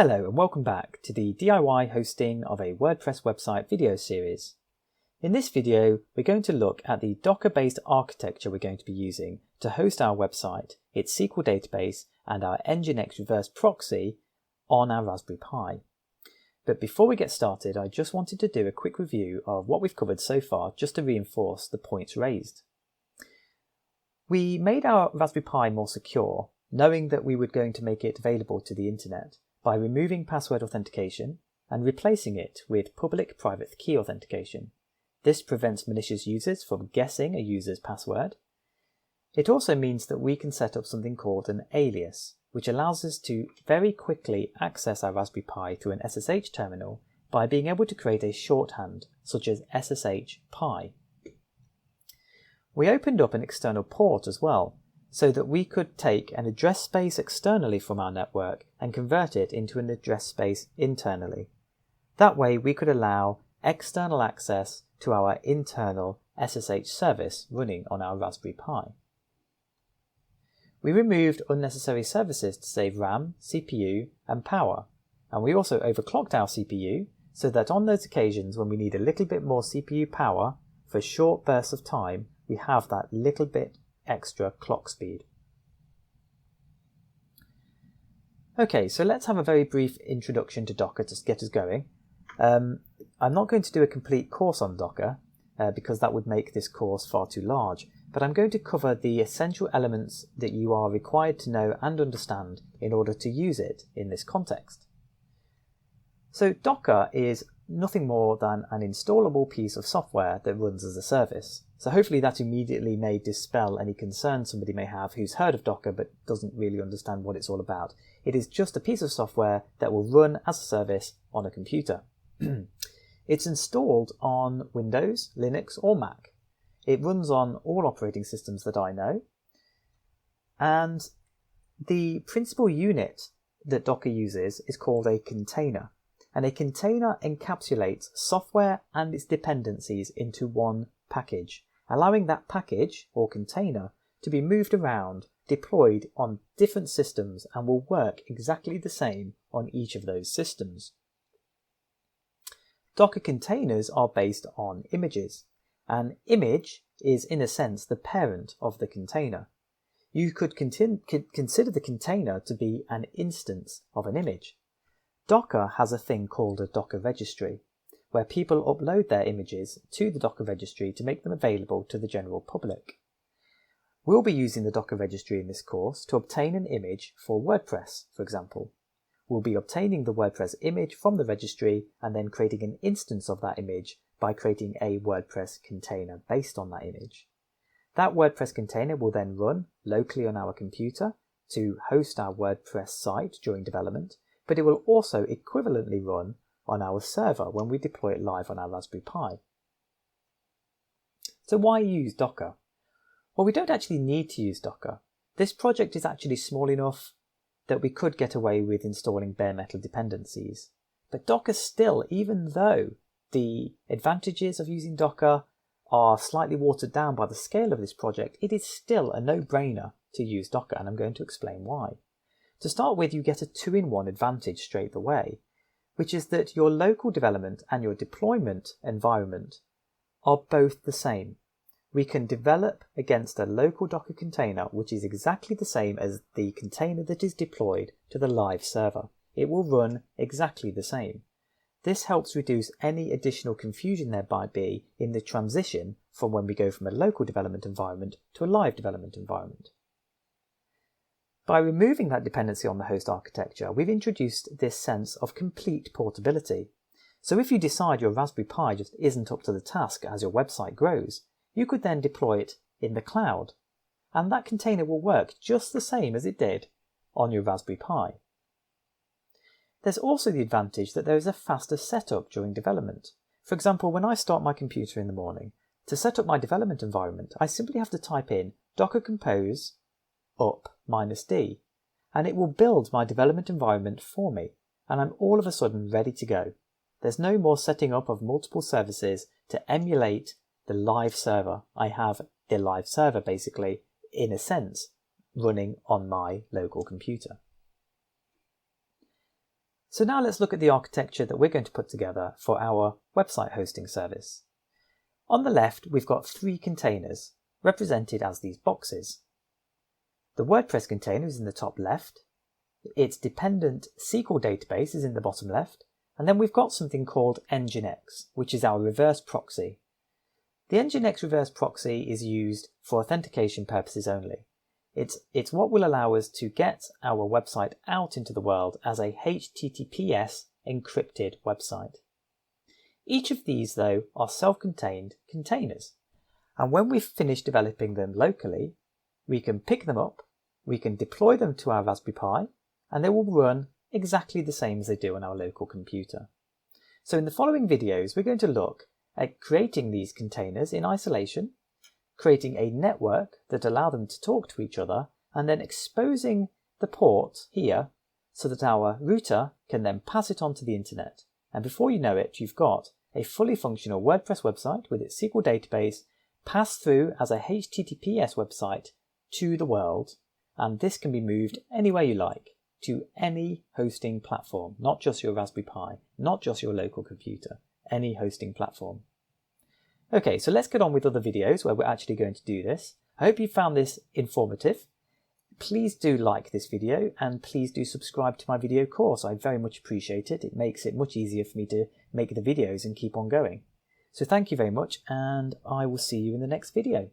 Hello and welcome back to the DIY hosting of a WordPress website video series. In this video, we're going to look at the Docker-based architecture we're going to be using to host our website, its SQL database, and our Nginx reverse proxy on our Raspberry Pi. But before we get started, I just wanted to do a quick review of what we've covered so far just to reinforce the points raised. We made our Raspberry Pi more secure, knowing that we were going to make it available to the internet by removing password authentication and replacing it with public-private key authentication. This prevents malicious users from guessing a user's password. It also means that we can set up something called an alias, which allows us to very quickly access our Raspberry Pi through an SSH terminal by being able to create a shorthand such as SSH Pi. We opened up an external port as well, so that we could take an address space externally from our network and convert it into an address space internally. That way we could allow external access to our internal SSH service running on our Raspberry Pi. We removed unnecessary services to save RAM, CPU and power, and we also overclocked our CPU so that on those occasions when we need a little bit more CPU power for short bursts of time, we have that little bit extra clock speed. Okay, so let's have a very brief introduction to Docker to get us going. I'm not going to do a complete course on Docker because that would make this course far too large, but I'm going to cover the essential elements that you are required to know and understand in order to use it in this context. So Docker is nothing more than an installable piece of software that runs as a service. So hopefully that immediately may dispel any concerns somebody may have who's heard of Docker but doesn't really understand what it's all about. It is just a piece of software that will run as a service on a computer. It's installed on Windows, Linux or Mac. It runs on all operating systems that I know. And the principal unit that Docker uses is called a container. And a container encapsulates software and its dependencies into one package, allowing that package or container to be moved around, deployed on different systems, and will work exactly the same on each of those systems. Docker containers are based on images. An image is in a sense the parent of the container. You could consider the container to be an instance of an image. Docker has a thing called a Docker registry, where people upload their images to the Docker registry to make them available to the general public. We'll be using the Docker registry in this course to obtain an image for WordPress, for example. We'll be obtaining the WordPress image from the registry and then creating an instance of that image by creating a WordPress container based on that image. That WordPress container will then run locally on our computer to host our WordPress site during development, but it will also equivalently run on our server when we deploy it live on our Raspberry Pi. So why use Docker? Well, we don't actually need to use Docker. This project is actually small enough that we could get away with installing bare metal dependencies. But Docker still, even though the advantages of using Docker are slightly watered down by the scale of this project, it is still a no-brainer to use Docker, and I'm going to explain why. To start with, you get a two-in-one advantage straight away, which is that your local development and your deployment environment are both the same. We can develop against a local Docker container, which is exactly the same as the container that is deployed to the live server. It will run exactly the same. This helps reduce any additional confusion there might be in the transition from when we go from a local development environment to a live development environment. By removing that dependency on the host architecture, we've introduced this sense of complete portability. So if you decide your Raspberry Pi just isn't up to the task as your website grows, you could then deploy it in the cloud, and that container will work just the same as it did on your Raspberry Pi. There's also the advantage that there is a faster setup during development. For example, when I start my computer in the morning, to set up my development environment, I simply have to type in docker compose up -d, and it will build my development environment for me, and I'm all of a sudden ready to go. There's no more setting up of multiple services to emulate the live server. I have the live server basically, in a sense, running on my local computer. So now let's look at the architecture that we're going to put together for our website hosting service. On the left, we've got 3 containers represented as these boxes. The WordPress container is in the top left, its dependent SQL database is in the bottom left, and then we've got something called Nginx, which is our reverse proxy. The Nginx reverse proxy is used for authentication purposes only. It's what will allow us to get our website out into the world as a HTTPS encrypted website. Each of these, though, are self-contained containers, and when we've finished developing them locally, we can pick them up, we can deploy them to our Raspberry Pi, and they will run exactly the same as they do on our local computer. So in the following videos, we're going to look at creating these containers in isolation, creating a network that allow them to talk to each other, and then exposing the port here so that our router can then pass it on to the internet. And before you know it, you've got a fully functional WordPress website with its SQL database passed through as a HTTPS website to the world. And this can be moved anywhere you like, to any hosting platform, not just your Raspberry Pi, not just your local computer, any hosting platform. Okay, so let's get on with other videos where we're actually going to do this. I hope you found this informative. Please do like this video and please do subscribe to my video course. I very much appreciate it. It makes it much easier for me to make the videos and keep on going. So thank you very much, and I will see you in the next video.